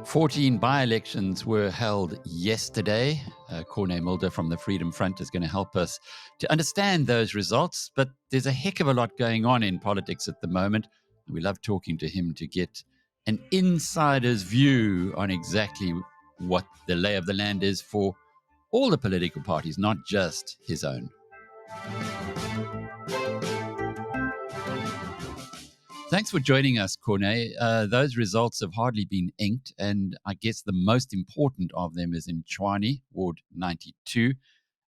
14 by-elections were held yesterday. Corné Mulder from the Freedom Front is going to help us to understand those results. But there's a heck of a lot going on in politics at the moment. We love talking to him to get an insider's view on exactly what the lay of the land is for all the political parties, not just his own. Thanks for joining us, Corné. Those results have hardly been inked, and I guess the most important of them is in Tshwane, Ward 92.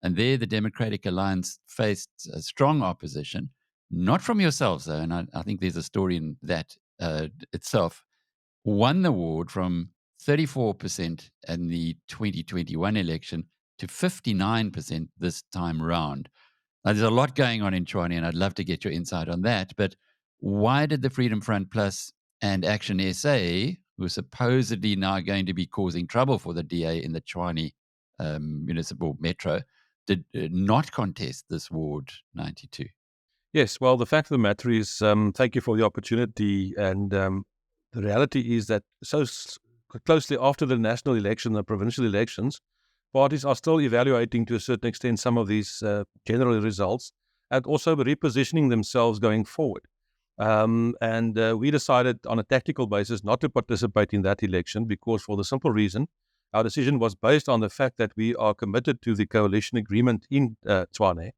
And there, the Democratic Alliance faced a strong opposition, not from yourselves, though, and I think there's a story in that itself, won the ward from 34% in the 2021 election to 59% this time around. Now, there's a lot going on in Tshwane, and I'd love to get your insight on that, but why did the Freedom Front Plus and Action SA, who are supposedly now going to be causing trouble for the DA in the Tshwane municipal metro, did not contest this Ward 92? Yes, well, the fact of the matter is, thank you for the opportunity. And the reality is that closely after the national election, the provincial elections, parties are still evaluating to a certain extent some of these general results and also repositioning themselves going forward. We decided on a tactical basis not to participate in that election because, for the simple reason, our decision was based on the fact that we are committed to the coalition agreement in Tshwane,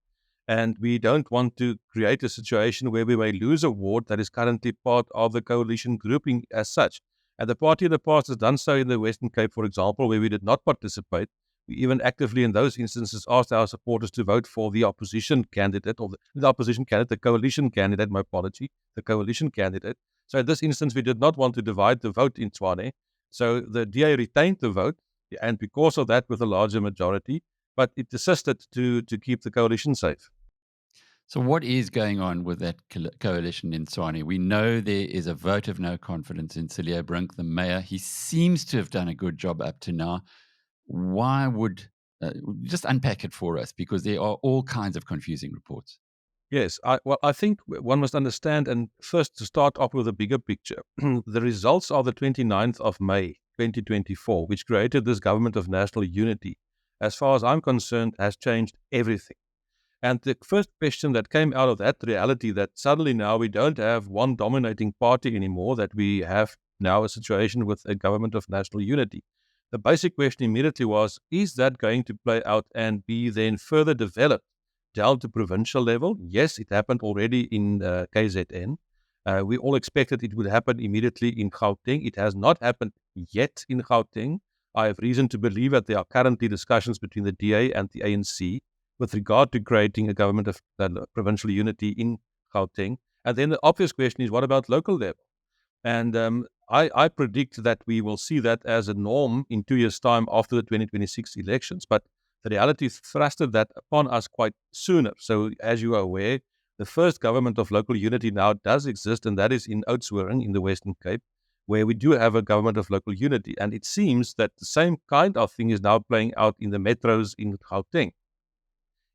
and we don't want to create a situation where we may lose a ward that is currently part of the coalition grouping as such. And the party in the past has done so in the Western Cape, for example, where we did not participate. We even actively in those instances asked our supporters to vote for the opposition candidate, or the coalition candidate, my apology, the coalition candidate. So in this instance, we did not want to divide the vote in Tshwane. So the DA retained the vote, and because of that, with a larger majority, but it assisted to keep the coalition safe. So what is going on with that coalition in Tshwane? We know there is a vote of no confidence in Cilliers Brink, the mayor. He seems to have done a good job up to now. Why would just unpack it for us, because there are all kinds of confusing reports. Yes, I think one must understand, and first to start off with a bigger picture, the results of the 29th of May 2024, which created this government of national unity, as far as I'm concerned, has changed everything. And the first question that came out of that reality, that suddenly now we don't have one dominating party anymore, that we have now a situation with a government of national unity. The basic question immediately was, is that going to play out and be then further developed down to provincial level? Yes, it happened already in KZN. We all expected it would happen immediately in Gauteng. It has not happened yet in Gauteng. I have reason to believe that there are currently discussions between the DA and the ANC with regard to creating a government of provincial unity in Gauteng. And then the obvious question is, what about local level? And I predict that we will see that as a norm in 2 years' time after the 2026 elections. But the reality thrusted that upon us quite sooner. So, as you are aware, the first government of local unity now does exist, and that is in Oudtshoorn in the Western Cape, where we do have a government of local unity. And it seems that the same kind of thing is now playing out in the metros in Gauteng.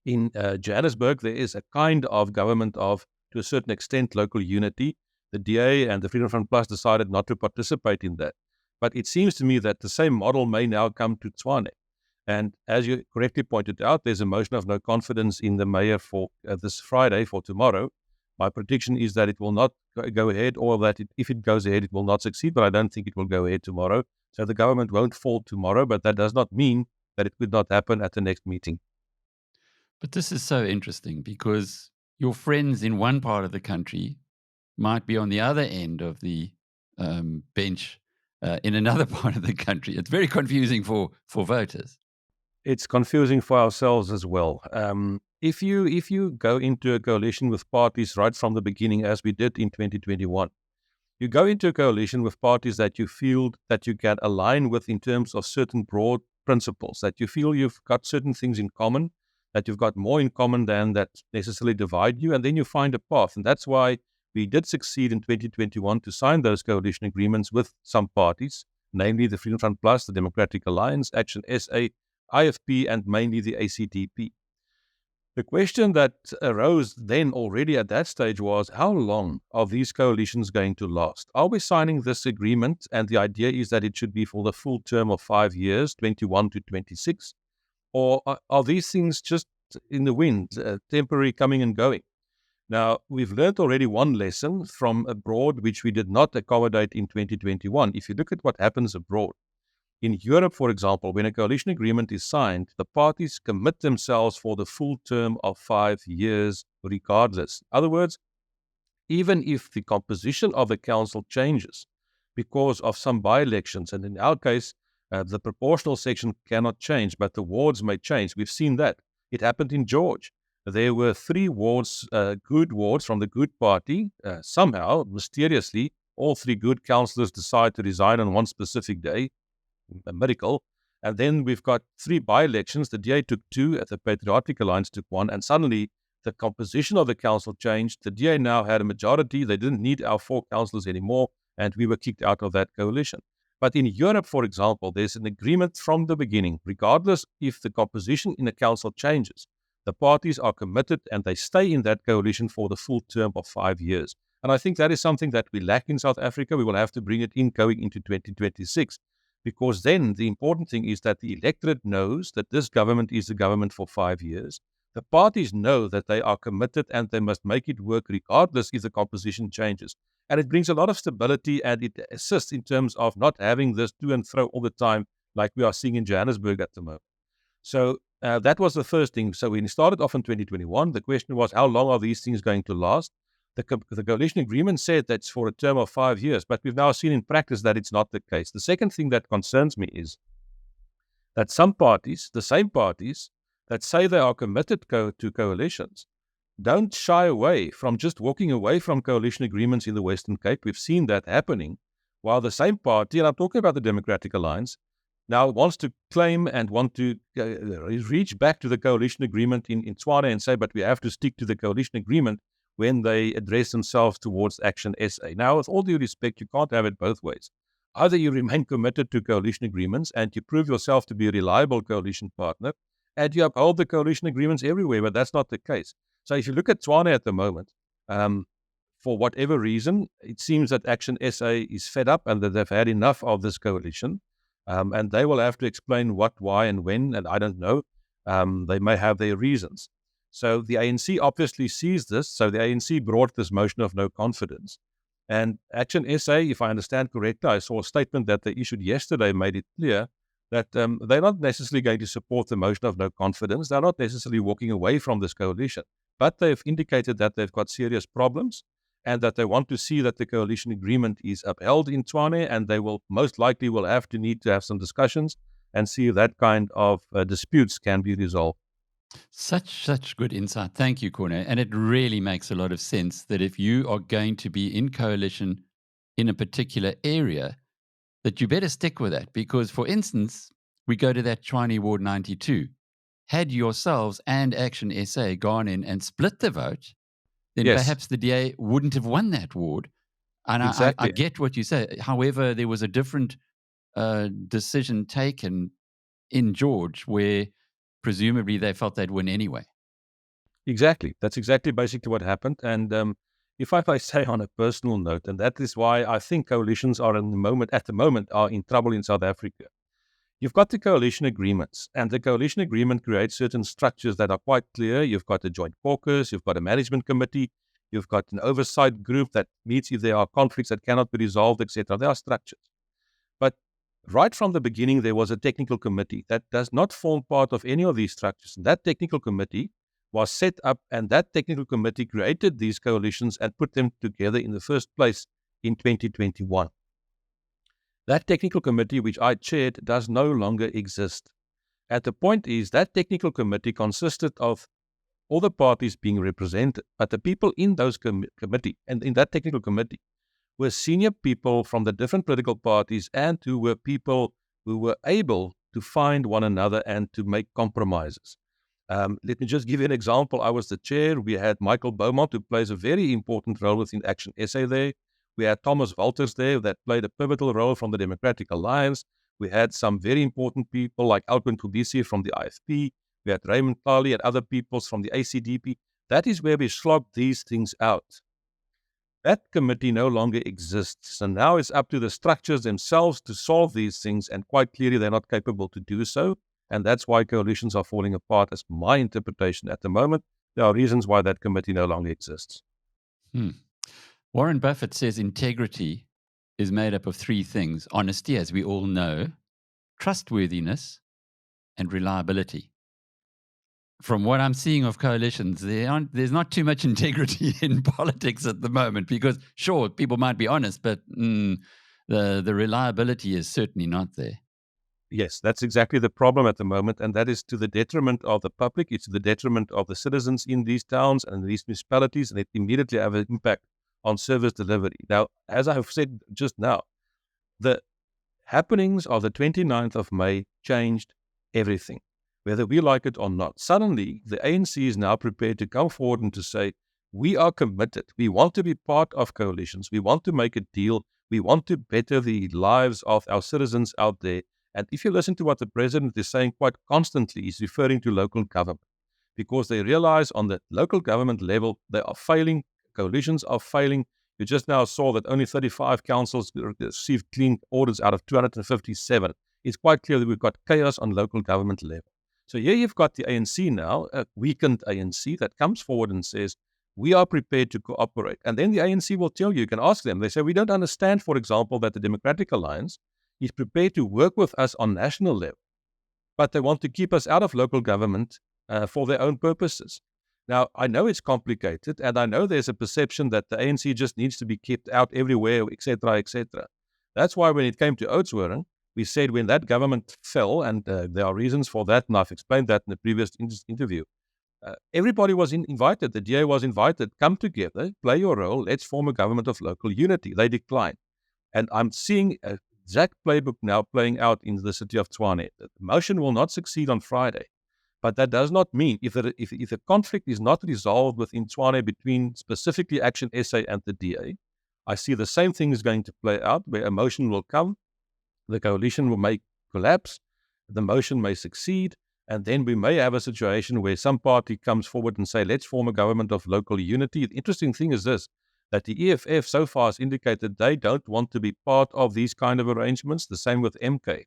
In Johannesburg, there is a kind of government of, to a certain extent, local unity. The DA and the Freedom Front Plus decided not to participate in that. But it seems to me that the same model may now come to Tshwane. And as you correctly pointed out, there's a motion of no confidence in the mayor for this Friday, for tomorrow. My prediction is that it will not go ahead, or that if it goes ahead, it will not succeed, but I don't think it will go ahead tomorrow. So the government won't fall tomorrow, but that does not mean that it could not happen at the next meeting. But this is so interesting, because your friends in one part of the country might be on the other end of the bench in another part of the country. It's very confusing for voters. It's confusing for ourselves as well. If you go into a coalition with parties right from the beginning, as we did in 2021, you go into a coalition with parties that you feel that you can align with in terms of certain broad principles, that you feel you've got certain things in common, that you've got more in common than that necessarily divide you, and then you find a path. And that's why we did succeed in 2021 to sign those coalition agreements with some parties, namely the Freedom Front Plus, the Democratic Alliance, Action SA, IFP, and mainly the ACDP. The question that arose then already at that stage was, how long are these coalitions going to last? Are we signing this agreement? And the idea is that it should be for the full term of 5 years, 21 to 26. Or are these things just in the wind, temporary coming and going? Now, we've learned already one lesson from abroad, which we did not accommodate in 2021. If you look at what happens abroad, in Europe, for example, when a coalition agreement is signed, the parties commit themselves for the full term of 5 years regardless. In other words, even if the composition of the council changes because of some by-elections, and in our case, the proportional section cannot change, but the wards may change. We've seen that. It happened in George. There were 3 wards, good wards from the Good Party. Somehow, mysteriously, all 3 good councillors decide to resign on one specific day. A miracle. And then we've got 3 by-elections. The DA took 2, the Patriotic Alliance took 1, and suddenly the composition of the council changed. The DA now had a majority. They didn't need our 4 councillors anymore, and we were kicked out of that coalition. But in Europe, for example, there's an agreement from the beginning, regardless if the composition in a council changes. The parties are committed and they stay in that coalition for the full term of 5 years. And I think that is something that we lack in South Africa. We will have to bring it in going into 2026. Because then the important thing is that the electorate knows that this government is the government for 5 years. The parties know that they are committed and they must make it work regardless if the composition changes. And it brings a lot of stability and it assists in terms of not having this to and fro all the time like we are seeing in Johannesburg at the moment. So that was the first thing. So when we started off in 2021, the question was, how long are these things going to last? The coalition agreement said that's for a term of 5 years, but we've now seen in practice that it's not the case. The second thing that concerns me is that some parties, the same parties that say they are committed to coalitions, don't shy away from just walking away from coalition agreements in the Western Cape. We've seen that happening, while the same party, and I'm talking about the Democratic Alliance, now wants to claim and want to reach back to the coalition agreement in Tshwane and say, but we have to stick to the coalition agreement when they address themselves towards Action SA. Now, with all due respect, you can't have it both ways. Either you remain committed to coalition agreements and you prove yourself to be a reliable coalition partner, and you uphold the coalition agreements everywhere, but that's not the case. So if you look at Tshwane at the moment, for whatever reason, it seems that Action SA is fed up and that they've had enough of this coalition, and they will have to explain what, why, and when, and I don't know. They may have their reasons. So the ANC obviously sees this. So the ANC brought this motion of no confidence. And Action SA, if I understand correctly, I saw a statement that they issued yesterday made it clear that they're not necessarily going to support the motion of no confidence. They're not necessarily walking away from this coalition. But they've indicated that they've got serious problems and that they want to see that the coalition agreement is upheld in Tshwane, and they will most likely will need to have some discussions and see if that kind of disputes can be resolved. Such good insight. Thank you, Corné. And it really makes a lot of sense that if you are going to be in coalition in a particular area, that you better stick with that. Because, for instance, we go to that Tshwane Ward 92. Had yourselves and Action SA gone in and split the vote, then perhaps the DA wouldn't have won that ward. And exactly. I get what you say. However, there was a different decision taken in George where presumably they felt they'd win anyway. Exactly. That's exactly basically what happened. And if I may say on a personal note, and that is why I think coalitions are at the moment are in trouble in South Africa. You've got the coalition agreements, and the coalition agreement creates certain structures that are quite clear. You've got a joint caucus, you've got a management committee, you've got an oversight group that meets if there are conflicts that cannot be resolved, etc. There are structures. But right from the beginning, there was a technical committee that does not form part of any of these structures. That technical committee was set up, and that technical committee created these coalitions and put them together in the first place in 2021. That technical committee, which I chaired, does no longer exist. And the point is that technical committee consisted of all the parties being represented, but the people in those committee and in that technical committee were senior people from the different political parties and who were people who were able to find one another and to make compromises. Let me just give you an example. I was the chair. We had Michael Beaumont, who plays a very important role within Action SA there. We had Thomas Walters there that played a pivotal role from the Democratic Alliance. We had some very important people like Alquin Tubisi from the IFP. We had Raymond Tali and other peoples from the ACDP. That is where we slogged these things out. That committee no longer exists. And now it's up to the structures themselves to solve these things. And quite clearly, they're not capable to do so. And that's why coalitions are falling apart, as my interpretation at the moment. There are reasons why that committee no longer exists. Warren Buffett says integrity is made up of three things: honesty, as we all know, trustworthiness, and reliability. From what I'm seeing of coalitions, there's not too much integrity in politics at the moment, because sure, people might be honest, but the reliability is certainly not there. Yes, that's exactly the problem at the moment, and that is to the detriment of the public. It's to the detriment of the citizens in these towns and these municipalities, and it immediately have an impact on service delivery. Now, as I have said just now, the happenings of the 29th of May changed everything, whether we like it or not. Suddenly, the ANC is now prepared to come forward and to say, we are committed. We want to be part of coalitions. We want to make a deal. We want to better the lives of our citizens out there. And if you listen to what the president is saying quite constantly, he's referring to local government, because they realize on the local government level, they are failing. Coalitions are failing. You just now saw that only 35 councils received clean orders out of 257. It's quite clear that we've got chaos on local government level. So here you've got the ANC now, a weakened ANC, that comes forward and says, we are prepared to cooperate. And then the ANC will tell you, you can ask them, they say, we don't understand, for example, that the Democratic Alliance is prepared to work with us on national level, but they want to keep us out of local government for their own purposes. Now, I know it's complicated, and I know there's a perception that the ANC just needs to be kept out everywhere, etc., etc. That's why when it came to Oudtshoorn, we said when that government fell, and there are reasons for that, and I've explained that in the previous interview, everybody was invited. The DA was invited, come together, play your role, let's form a government of local unity. They declined. And I'm seeing a exact playbook now playing out in the city of Tshwane. The motion will not succeed on Friday. But that does not mean, if the conflict is not resolved within Tshwane between specifically Action SA and the DA, I see the same thing is going to play out, where a motion will come, the coalition may collapse, the motion may succeed, and then we may have a situation where some party comes forward and say, let's form a government of local unity. The interesting thing is this, that the EFF so far has indicated they don't want to be part of these kind of arrangements, the same with MK.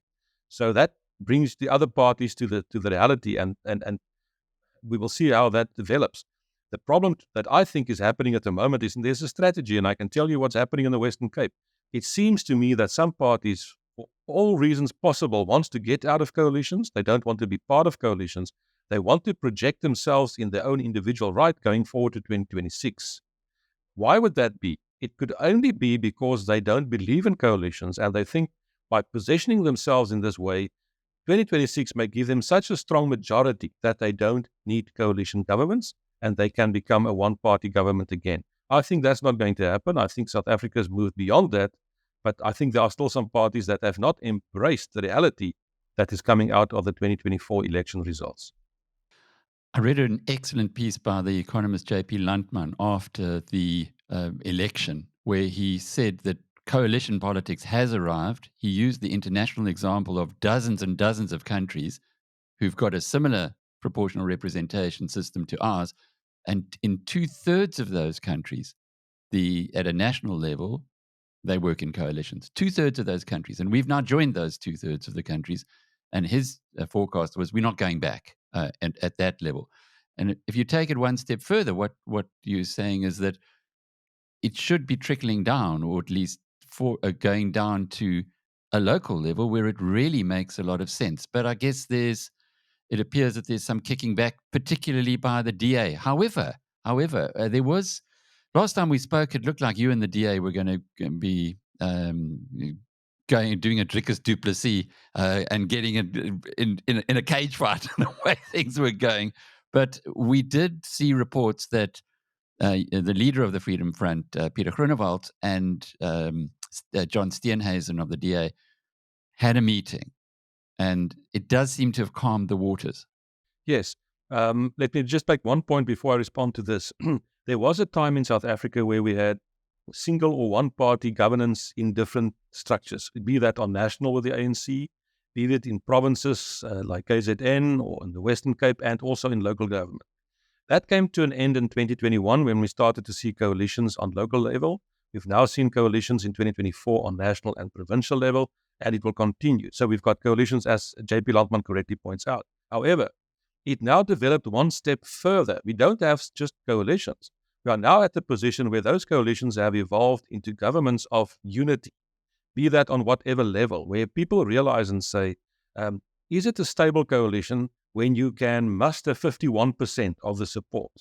So that brings the other parties to the reality, and we will see how that develops. The problem that I think is happening at the moment is there's a strategy, and I can tell you what's happening in the Western Cape. It seems to me that some parties, for all reasons possible, wants to get out of coalitions. They don't want to be part of coalitions. They want to project themselves in their own individual right going forward to 2026. Why would that be? It could only be because they don't believe in coalitions, and they think by positioning themselves in this way, 2026 may give them such a strong majority that they don't need coalition governments and they can become a one-party government again. I think that's not going to happen. I think South Africa has moved beyond that, but I think there are still some parties that have not embraced the reality that is coming out of the 2024 election results. I read an excellent piece by the economist J.P. Landman after the election, where he said that coalition politics has arrived. He used the international example of dozens and dozens of countries who've got a similar proportional representation system to ours. And in 2/3 of those countries, at a national level, they work in coalitions. 2/3 of those countries. And we've now joined those 2/3 of the countries. And his forecast was we're not going back at that level. And if you take it one step further, what you're saying is that it should be trickling down, or at least for going down to a local level where it really makes a lot of sense. But I guess it appears that there's some kicking back, particularly by the DA. However, there was, last time we spoke, it looked like you and the DA were going to be doing a Drickus du Plessis and getting it in a cage fight the way things were going. But we did see reports that the leader of the Freedom Front, Peter Groenewald, and John Steenhuisen of the DA had a meeting. And it does seem to have calmed the waters. Yes. Let me just make one point before I respond to this. There was a time in South Africa where we had single or one-party governance in different structures, be that on national with the ANC, be it in provinces like KZN or in the Western Cape, and also in local government. That came to an end in 2021 when we started to see coalitions on local level. We've now seen coalitions in 2024 on national and provincial level, and it will continue. So we've got coalitions, as JP Landman correctly points out. However, it now developed one step further. We don't have just coalitions. We are now at the position where those coalitions have evolved into governments of unity, be that on whatever level, where people realize and say, is it a stable coalition when you can muster 51% of the support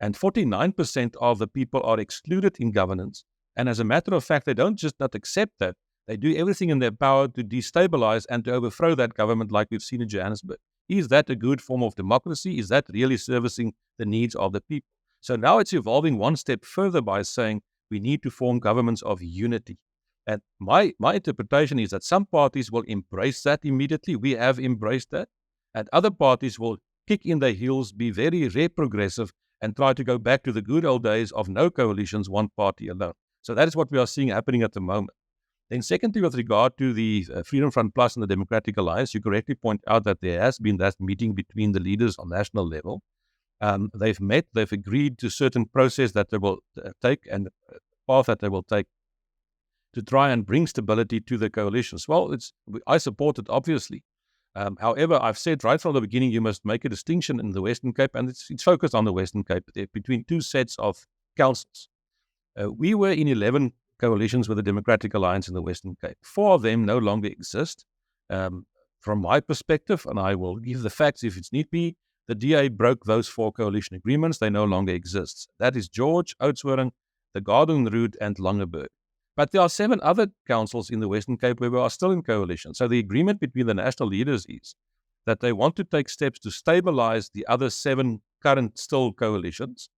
and 49% of the people are excluded in governance? And as a matter of fact, they don't just not accept that, they do everything in their power to destabilize and to overthrow that government, like we've seen in Johannesburg. Is that a good form of democracy? Is that really servicing the needs of the people? So now it's evolving one step further by saying we need to form governments of unity. And my interpretation is that some parties will embrace that immediately. We have embraced that. And other parties will kick in their heels, be very retrogressive, and try to go back to the good old days of no coalitions, one party alone. So that is what we are seeing happening at the moment. Then secondly, with regard to the Freedom Front Plus and the Democratic Alliance, you correctly point out that there has been that meeting between the leaders on national level. They've met, they've agreed to certain process that they will take and path that they will take to try and bring stability to the coalitions. Well, I support it, obviously. However, I've said right from the beginning, you must make a distinction in the Western Cape, and it's focused on the Western Cape, between two sets of councils. We were in 11 coalitions with the Democratic Alliance in the Western Cape. 4 of them no longer exist. From my perspective, and I will give the facts if it's need be, the DA broke those 4 coalition agreements. They no longer exist. That is George, Oudtshoorn, the Garden Route, and Langeberg. But there are 7 other councils in the Western Cape where we are still in coalition. So the agreement between the national leaders is that they want to take steps to stabilize the other 7 current still coalitions.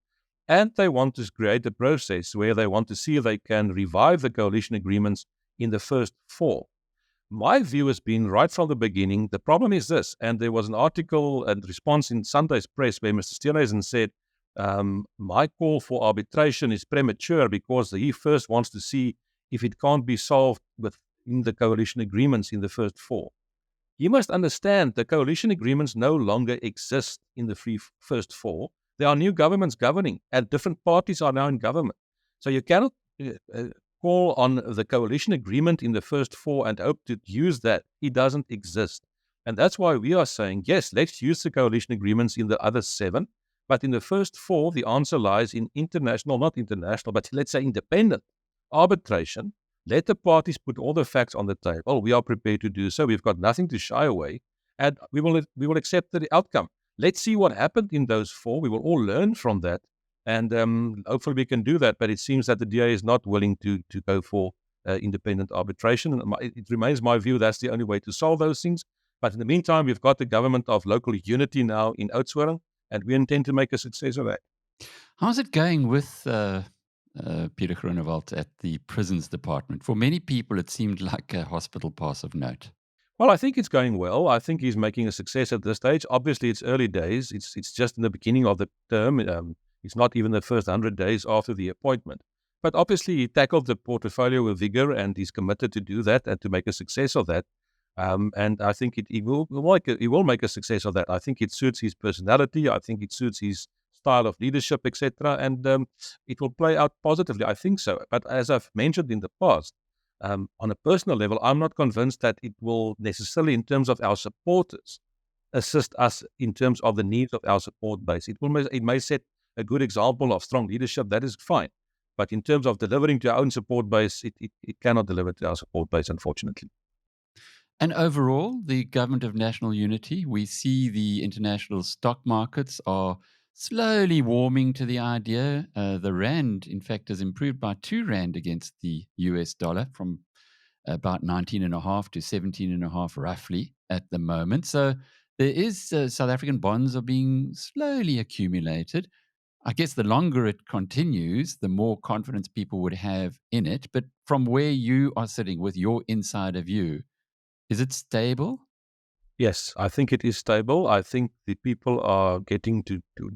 And they want to create a process where they want to see if they can revive the coalition agreements in the first 4. My view has been right from the beginning, the problem is this, and there was an article and response in Sunday's press where Mr. Steenhuisen said, my call for arbitration is premature because he first wants to see if it can't be solved within the coalition agreements in the first 4. You must understand the coalition agreements no longer exist in the first 4. There are new governments governing, and different parties are now in government. So you cannot call on the coalition agreement in the first 4 and hope to use that. It doesn't exist. And that's why we are saying, yes, let's use the coalition agreements in the other 7. But in the first 4, the answer lies in not international, but let's say independent arbitration. Let the parties put all the facts on the table. We are prepared to do so. We've got nothing to shy away, and we will accept the outcome. Let's see what happened in those 4. We will all learn from that, and hopefully we can do that. But it seems that the DA is not willing to go for independent arbitration. And it remains my view that's the only way to solve those things. But in the meantime, we've got the government of local unity now in Oudtshoorn, and we intend to make a success of that. How's it going with Peter Groenewald at the prisons department? For many people, it seemed like a hospital pass of note. Well, I think it's going well. I think he's making a success at this stage. Obviously, it's early days. It's just in the beginning of the term. It's not even the first 100 days after the appointment. But obviously, he tackled the portfolio with vigor, and he's committed to do that and to make a success of that. And I think he will make a success of that. I think it suits his personality. I think it suits his style of leadership, etc. And it will play out positively. I think so. But as I've mentioned in the past, on a personal level, I'm not convinced that it will necessarily, in terms of our supporters, assist us in terms of the needs of our support base. It may set a good example of strong leadership. That is fine. But in terms of delivering to our own support base, it cannot deliver to our support base, unfortunately. And overall, the government of national unity, we see the international stock markets are slowly warming to the idea. The rand, in fact, has improved by 2 rand against the US dollar from about 19.5 to 17.5 roughly at the moment. So there is South African bonds are being slowly accumulated. I guess the longer it continues, the more confidence people would have in it. But from where you are sitting with your insider view, is it stable? Yes, I think it is stable. I think the people are getting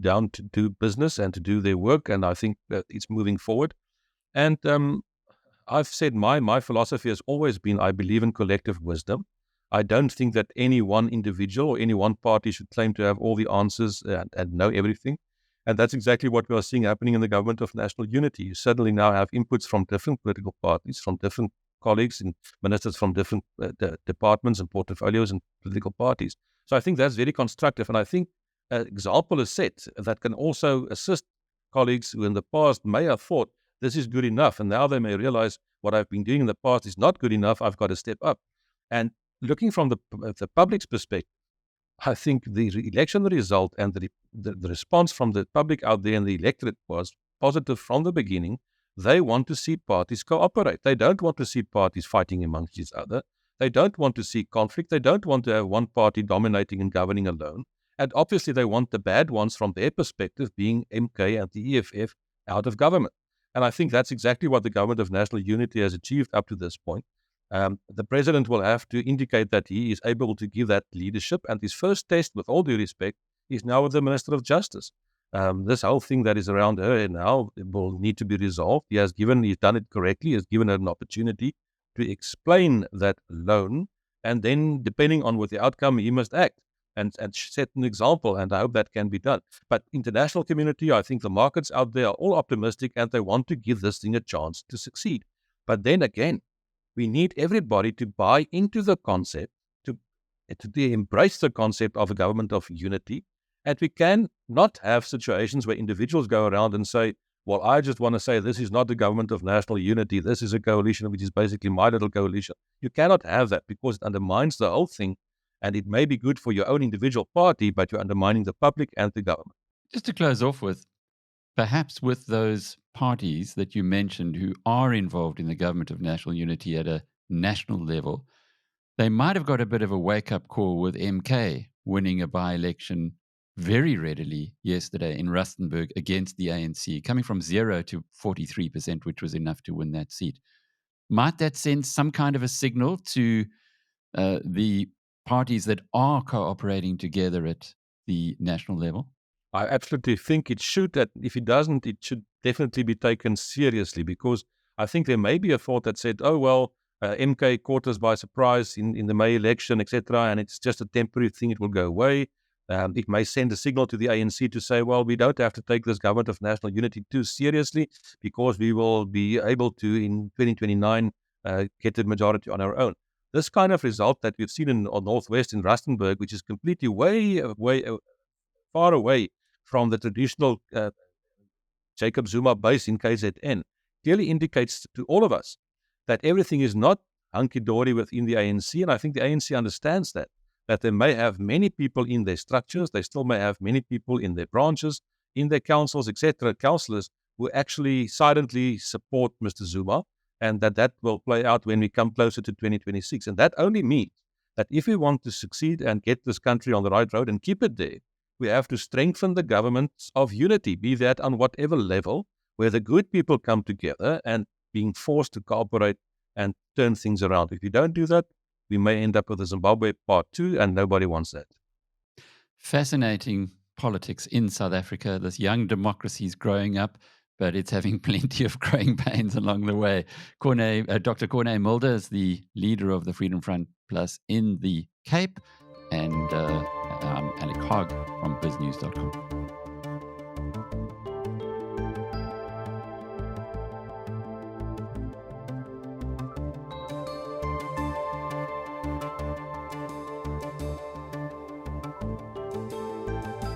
down to do business and to do their work, and I think that it's moving forward. And I've said my philosophy has always been I believe in collective wisdom. I don't think that any one individual or any one party should claim to have all the answers and know everything. And that's exactly what we are seeing happening in the government of national unity. You suddenly now have inputs from different political parties, from different colleagues and ministers from different departments and portfolios and political parties. So I think that's very constructive. And I think an example is set that can also assist colleagues who in the past may have thought this is good enough. And now they may realize what I've been doing in the past is not good enough. I've got to step up. And looking from the public's perspective, I think the election result and the response from the public out there and the electorate was positive from the beginning. They want to see parties cooperate. They don't want to see parties fighting amongst each other. They don't want to see conflict. They don't want to have one party dominating and governing alone. And obviously, they want the bad ones from their perspective, being MK and the EFF, out of government. And I think that's exactly what the government of national unity has achieved up to this point. The president will have to indicate that he is able to give that leadership. And his first test, with all due respect, is now with the Minister of Justice. This whole thing that is around her now will need to be resolved. He's done it correctly. He has given her an opportunity to explain that loan. And then, depending on what the outcome, he must act and set an example. And I hope that can be done. But international community, I think the markets out there are all optimistic and they want to give this thing a chance to succeed. But then again, we need everybody to buy into the concept, to embrace the concept of a government of unity. And we can not have situations where individuals go around and say, well, I just want to say this is not the government of national unity. This is a coalition which is basically my little coalition. You cannot have that because it undermines the whole thing. And it may be good for your own individual party, but you're undermining the public and the government. Just to close off with, perhaps with those parties that you mentioned who are involved in the government of national unity at a national level, they might have got a bit of a wake-up call with MK winning a by-election very readily yesterday in Rustenberg against the ANC, coming from 0 to 43%, which was enough to win that seat. Might that send some kind of a signal to the parties that are cooperating together at the national level? I absolutely think it should. That if it doesn't, it should definitely be taken seriously, because I think there may be a thought that said, oh, well, MK caught us by surprise in the May election, etc., and it's just a temporary thing, it will go away. It may send a signal to the ANC to say, well, we don't have to take this government of national unity too seriously because we will be able to, in 2029, get the majority on our own. This kind of result that we've seen in Northwest in Rustenburg, which is completely far away from the traditional Jacob Zuma base in KZN, clearly indicates to all of us that everything is not hunky-dory within the ANC. And I think the ANC understands that they may have many people in their structures, they still may have many people in their branches, in their councils, etc., councillors who actually silently support Mr. Zuma, and that will play out when we come closer to 2026. And that only means that if we want to succeed and get this country on the right road and keep it there, we have to strengthen the governments of unity, be that on whatever level, where the good people come together and being forced to cooperate and turn things around. If you don't do that, we may end up with a Zimbabwe Part 2, and nobody wants that. Fascinating politics in South Africa. This young democracy is growing up, but it's having plenty of growing pains along the way. Dr. Corné Mulder is the leader of the Freedom Front Plus in the Cape, and I'm Alec Hogg from BizNews.com.